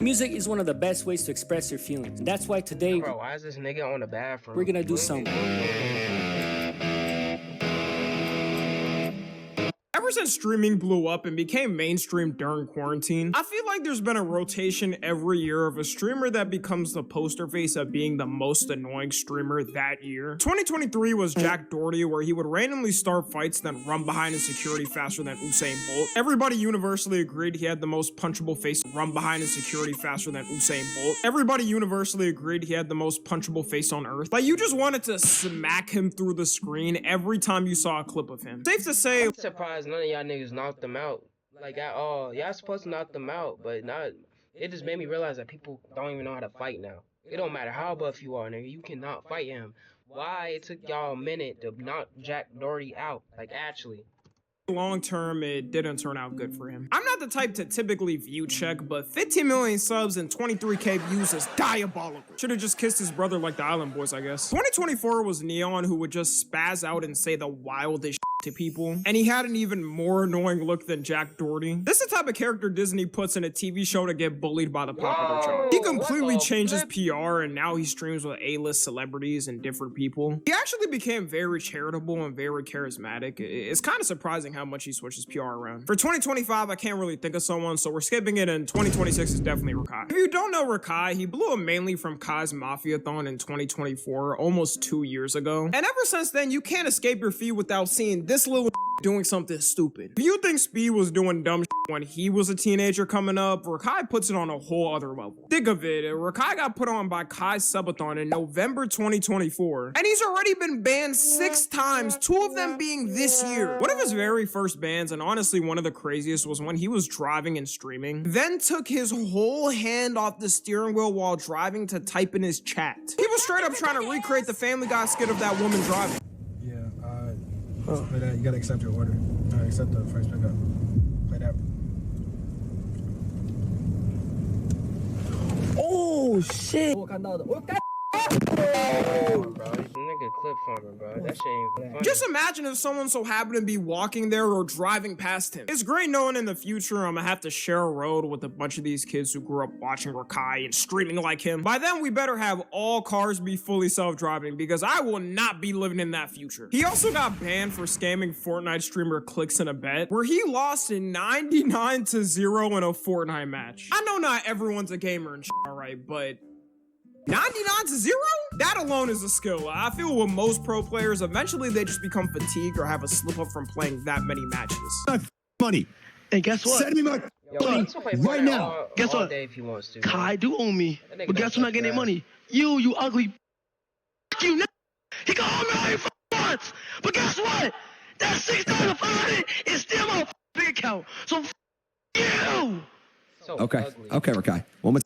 Music is one of the best ways to express your feelings. And that's why today Bro, why is this nigga on the bathroom? we're gonna do some. Ever since streaming blew up and became mainstream during quarantine, I feel like there's been a rotation every year of a streamer that becomes the poster face of being the most annoying streamer that year. 2023 was Jack Doherty, where he would randomly start fights then run behind his security faster than Usain Bolt. Everybody universally agreed he had the most punchable face, run behind his security faster than Usain Bolt. Everybody universally agreed he had the most punchable face on earth. Like, you just wanted to smack him through the screen every time you saw a clip of him. Safe to say, I'm surprised none of y'all niggas knocked them out. Like, at all. Y'all supposed to knock them out, but not. It just made me realize that people don't even know how to fight now. It don't matter how buff you are, nigga. You cannot fight him. Why it took y'all a minute to knock Jack Doherty out? Like, actually. long term, it didn't turn out good for him. I'm not the type to typically view check, but 15 million subs and 23k views is diabolical. Should've just kissed his brother like the Island Boys, I guess. 2024 was Neon, who would just spaz out and say the wildest to people, and he had an even more annoying look than Jack Doherty. This is the type of character Disney puts in a TV show to get bullied by the popular child. He completely changed his PR, and now he streams with A-list celebrities and different people. He actually became very charitable and very charismatic. It's kind of surprising how much he switches PR around. For 2025, I can't really think of someone, so we're skipping it, and 2026 is definitely Rakai. If you don't know Rakai, he blew up mainly from Kai's Mafia-thon in 2024, almost 2 years ago. And ever since then, you can't escape your feed without seeing this little doing something stupid. If you think Speed was doing dumb when he was a teenager coming up, Rakai puts it on a whole other level. Think of it, Rakai got put on by Kai's subathon in November 2024, and he's already been banned 6 times, 2 of them being this year. One of his very first bans, and honestly one of the craziest, was when he was driving and streaming, then took his whole hand off the steering wheel while driving to type in his chat. He was straight up trying to recreate the Family Guy skit of that woman driving. Play that. You gotta accept your order. Accept the first pickup. Play that. Oh shit! Nigga clip farming, bro. That shit ain't even funny. Just imagine if someone so happened to be walking there or driving past him. It's great knowing in the future I'm gonna have to share a road with a bunch of these kids who grew up watching Rakai and streaming like him. By then, we better have all cars be fully self-driving, because I will not be living in that future. He also got banned for scamming Fortnite streamer Clicks in a bet, where he lost in 99-0 in a Fortnite match. I know not everyone's a gamer and shit, alright, but 99-0? That alone is a skill. I feel with most pro players, eventually they just become fatigued or have a slip up from playing that many matches. Money. And guess what? Send me my money right now. Guess what? If he wants to. Kai do owe me. But guess who's not getting money? You ugly. You. He can hold me all he wants. But guess what? That $6,500 is still my bank account. So you. So Okay. ugly. Okay, Rakai. One more.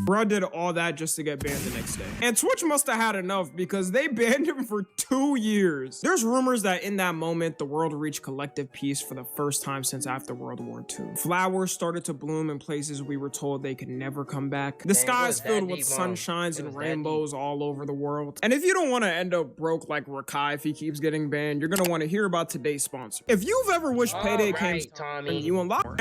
Bro did all that just to get banned the next day. And Twitch must have had enough, because they banned him for 2 years. There's rumors that in that moment, the world reached collective peace for the first time since after World War II. Flowers started to bloom in places we were told they could never come back. The sky is filled with sunshines and rainbows all over the world. And if you don't want to end up broke like Rakai if he keeps getting banned, you're gonna want to hear about today's sponsor. If you've ever wished Payday came and you unlock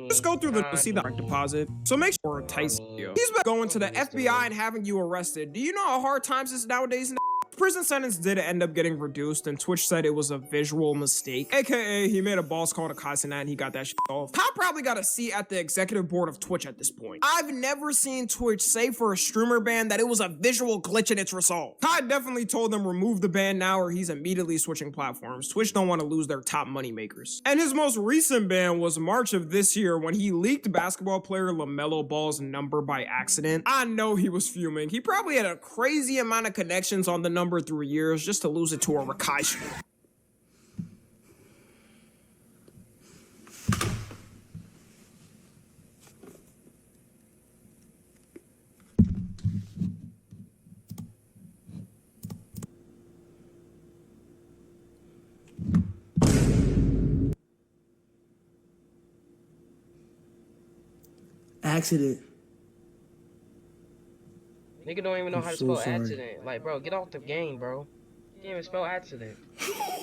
just go through the see the direct deposit. So make sure Tyson. He's been going to the FBI and having you arrested. Do you know how hard times is nowadays? Prison sentence did end up getting reduced, and Twitch said it was a visual mistake, aka he made a boss call to Kaisenat and he got that shit off. Kyle probably got a seat at the executive board of Twitch at this point. I've never seen Twitch say for a streamer ban that it was a visual glitch and it's resolved. Kai definitely told them remove the ban now or he's immediately switching platforms. Twitch don't want to lose their top money makers. And his most recent ban was March of this year when he leaked basketball player LaMelo Ball's number by accident. I know he was fuming. He probably had a crazy amount of connections on the number through years just to lose it to a Rakai stream. Accident. Nigga Nigga don't even know I'm how to so spell sorry. accident. Like, bro, get off the game, bro. You can't even spell accident.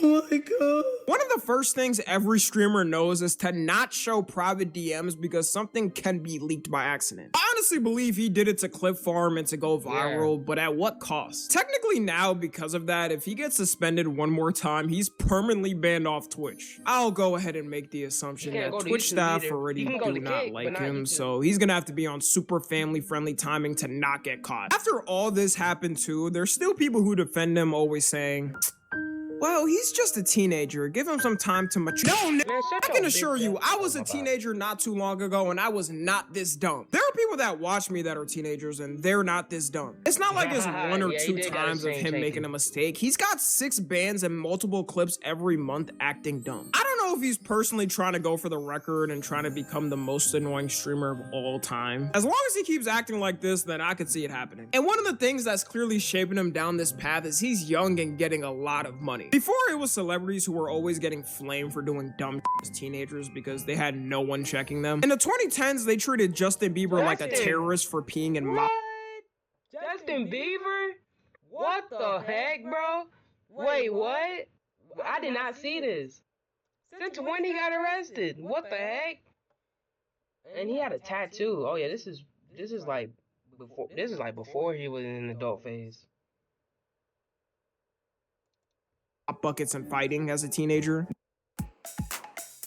Oh my god. One of the first things every streamer knows is to not show private DMs because something can be leaked by accident. I honestly believe he did it to clip farm and to go viral, but at what cost? Technically now, because of that, if he gets suspended one more time, he's permanently banned off Twitch. I'll go ahead and make the assumption can't that go to Twitch YouTube staff either. already He can go do to not Kick, but like not him, YouTube. so he's gonna have to be on super family-friendly timing to not get caught. After all this happened too, there's still people who defend him, always saying, well, he's just a teenager. Give him some time to mature. No, Man, I shut can your assure bitch you, ass I up. was a teenager not too long ago, and I was not this dumb. There are people that watch me that are teenagers, and they're not this dumb. It's not like it's one or Yeah, he two did got times his of chain him taken. making a mistake. He's got 6 bans and multiple clips every month acting dumb. I don't know if he's personally trying to go for the record and trying to become the most annoying streamer of all time. As long as he keeps acting like this, then I could see it happening. And one of the things that's clearly shaping him down this path is he's young and getting a lot of money. Before, it was celebrities who were always getting flamed for doing dumb as teenagers because they had no one checking them. In the 2010s, they treated Justin Bieber like a Justin. terrorist for peeing in What? Justin Bieber? What the heck, bro? Wait, what? I did not see this. Since when he got arrested? What the heck? And he had a tattoo. Oh yeah, this is like before he was in an adult phase. buckets and fighting as a teenager.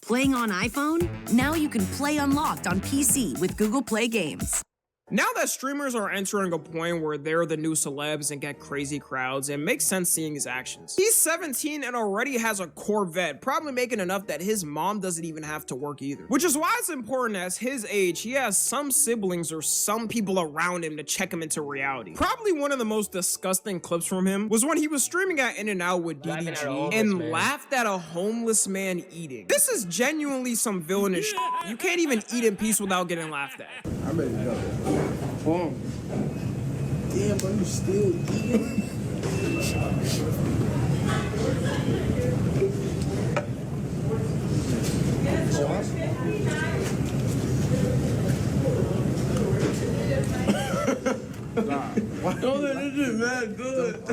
Playing on iPhone? Now you can play Unlocked on PC with Google Play Games. Now that streamers are entering a point where they're the new celebs and get crazy crowds, it makes sense seeing his actions. He's 17 and already has a Corvette, probably making enough that his mom doesn't even have to work either. Which is why it's important as his age, he has some siblings or some people around him to check him into reality. Probably one of the most disgusting clips from him was when he was streaming at In-N-Out with DDG and laughed at a homeless man eating. This is genuinely some villainous shit. You can't even eat in peace without getting laughed at. I'm ready to go. Boom. Damn, bro, you still eating? Don't let this shit mad good.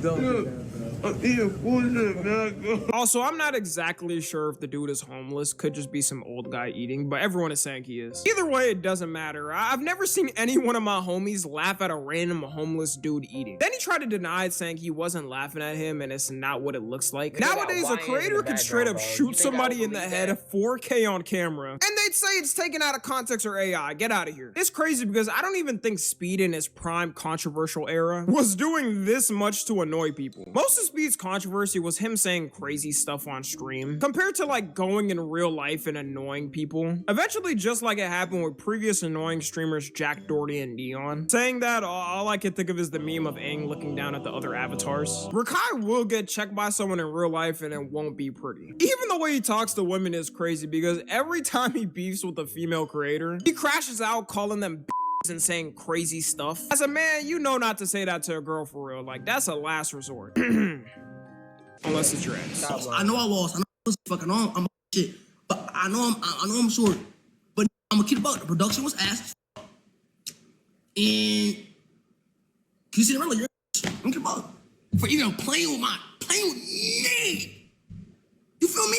Don't do that, bro. I'm eating bullshit, man. Also, I'm not exactly sure if the dude is homeless. Could just be some old guy eating, but everyone is saying he is. Either way, it doesn't matter. I've never seen any one of my homies laugh at a random homeless dude eating. Then he tried to deny it, saying he wasn't laughing at him and it's not what it looks like. Nowadays, a creator could straight up shoot somebody in the head at 4K on camera, and they'd say it's taken out of context or AI. Get out of here. It's crazy because I don't even think Speed in his prime controversial era was doing this much to annoy people. Most of Speed's controversy was him saying crazy stuff on stream, compared to like going in real life and annoying people. Eventually, just like it happened with previous annoying streamers Jack Doherty and Neon, saying that all I can think of is the meme of Aang looking down at the other avatars. Rakai will get checked by someone in real life and it won't be pretty. Even the way he talks to women is crazy because every time he beefs with a female creator, he crashes out calling them and saying crazy stuff. As a man, you know not to say that to a girl for real. Like, that's a last resort. Unless it's your ex. I know I lost. I know I was fucking on. I'm shit. But I know I'm short. But I'm gonna keep it up. The production was ass. And you see the earlier. I'm keep it up. For even playing with me. You feel me?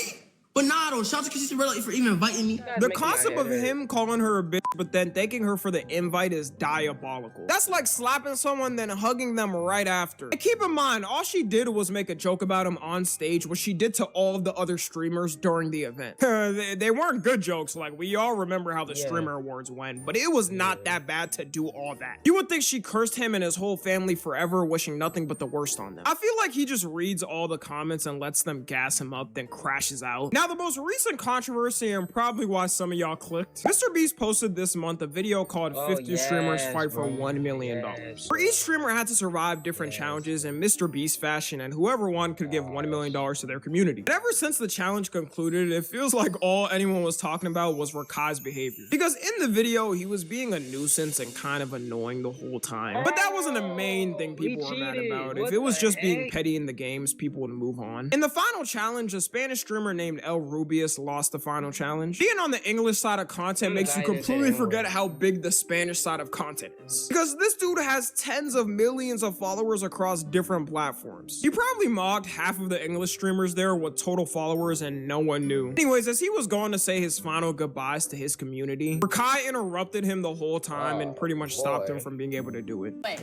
But nah, though, shout out to Kissy Cinderella for even inviting me. The concept of him calling her a bitch but then thanking her for the invite is diabolical. That's like slapping someone then hugging them right after. And keep in mind, all she did was make a joke about him on stage, which she did to all of the other streamers during the event. They weren't good jokes, like we all remember how the streamer awards went, but it was not that bad to do all that. You would think she cursed him and his whole family forever, wishing nothing but the worst on them. I feel like he just reads all the comments and lets them gas him up, then crashes out. Now, the most recent controversy, and probably why some of y'all clicked, Mr. Beast posted this month a video called 50 Streamers Fight for $1 million. Where each streamer had to survive different challenges in Mr. Beast fashion, and whoever won could give $1 million to their community. And ever since the challenge concluded, it feels like all anyone was talking about was Rakai's behavior. Because in the video, he was being a nuisance and kind of annoying the whole time. But that wasn't the main thing people were mad about. If it was just being petty in the games, people would move on. In the final challenge, a Spanish streamer named El El Rubius lost the final challenge. Being on the English side of content makes you completely forget how big the Spanish side of content is. Because this dude has tens of millions of followers across different platforms. He probably mocked half of the English streamers there with total followers and no one knew. Anyways, as he was going to say his final goodbyes to his community, Rakai interrupted him the whole time and pretty much stopped him from being able to do it. He's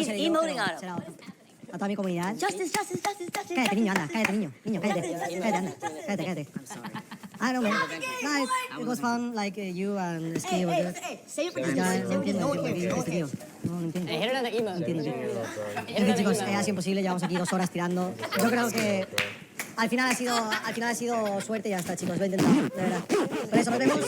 emoting on him. A toda mi comunidad. Justice, justice, justice, justice. Cállate, niño, anda, cállate, niño. Niño, cállate. Cállate, anda. Cállate, cállate. I'm sorry. I don't know, man. No, it was fun, like you and Ski were good. Say it for Ya, no entiendo, no entiendo, tío. No entiendo. Hit another emo. No entiendo. En fin, chicos, ha sido imposible, llevamos aquí 2 horas tirando. Yo creo que al final ha sido suerte y ya está, chicos. Lo he intentado, de verdad. Por eso nos vemos.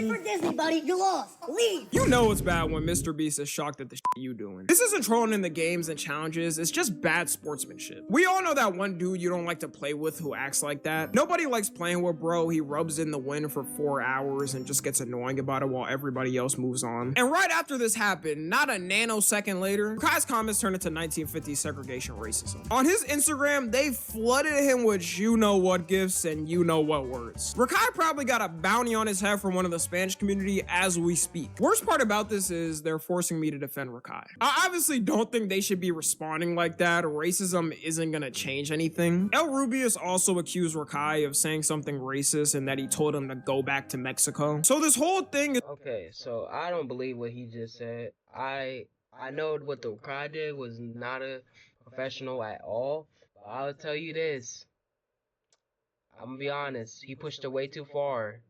For Disney, buddy. You lost. Leave. You know it's bad when Mr. Beast is shocked at the shit you doing. This isn't trolling in the games and challenges, it's just bad sportsmanship. We all know that one dude you don't like to play with who acts like that. Nobody likes playing with bro. He rubs in the wind for 4 hours and just gets annoying about it while everybody else moves on. And right after this happened, not a nanosecond later, Rakai's comments turned into 1950s segregation racism. On his Instagram, they flooded him with you know what gifts and you know what words. Rakai probably got a bounty on his head from one of the Spanish community as we speak. Worst part about this is they're forcing me to defend Rakai. I obviously don't think they should be responding like that. Racism isn't gonna change anything. El Rubius also accused Rakai of saying something racist and that he told him to go back to Mexico. So this whole thing is— Okay, so I don't believe what he just said. I know what the Rakai did was not a professional at all. But I'll tell you this. I'm gonna be honest. He pushed it way too far.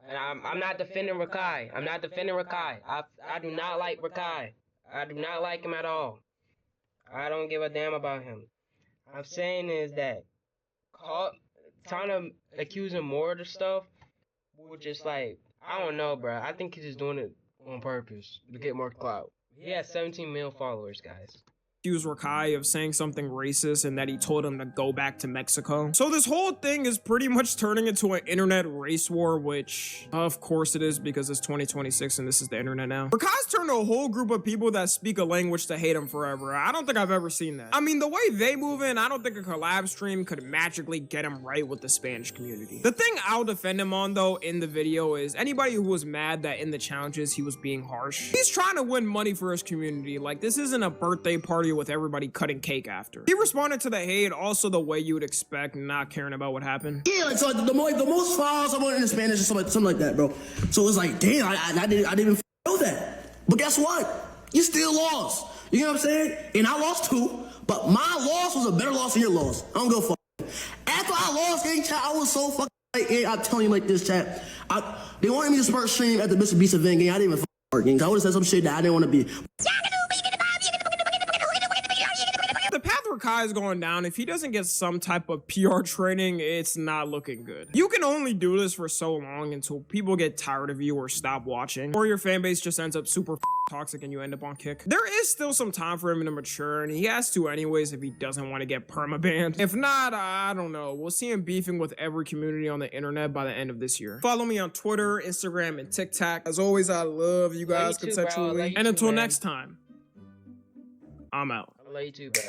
And I'm not defending Rakai. I'm not defending Rakai. I do not like Rakai. I do not like him at all. I don't give a damn about him. I'm saying is that trying to accuse him more of the stuff would just like, I don't know, bro. I think he's just doing it on purpose to get more clout. He has 17 million followers, guys. Accused Rakai of saying something racist and that he told him to go back to Mexico. So this whole thing is pretty much turning into an internet race war, which of course it is because it's 2026 and this is the internet now. Rakai's turned a whole group of people that speak a language to hate him forever. I don't think I've ever seen that. I mean, the way they move in, I don't think a collab stream could magically get him right with the Spanish community. The thing I'll defend him on though in the video is anybody who was mad that in the challenges he was being harsh. He's trying to win money for his community. Like, this isn't a birthday party with everybody cutting cake after. He responded to the hate also the way you would expect, not caring about what happened. Yeah, like, so the most files I want in Spanish or something like that, bro. So it's like, damn, I didn't even know that. But guess what? You still lost. You know what I'm saying? And I lost too, but my loss was a better loss than your loss. I don't go fuck. After I lost, gang, chat, I was so fucking like, I'm telling you like this, chat. They wanted me to start stream at the Mr. Beast event, gang. I didn't even fuck, gang. I would have said some shit that I didn't want to be. The path Rakai is going down, if he doesn't get some type of PR training, it's not looking good. You can only do this for so long until people get tired of you or stop watching, or your fan base just ends up super toxic and you end up on kick. There is still some time for him to mature, and he has to anyways if he doesn't want to get permabanned. If not, I don't know. We'll see him beefing with every community on the internet by the end of this year. Follow me on Twitter, Instagram, and TikTok. As always, I love you guys conceptually. And until next time, I'm out. I love you too, bro.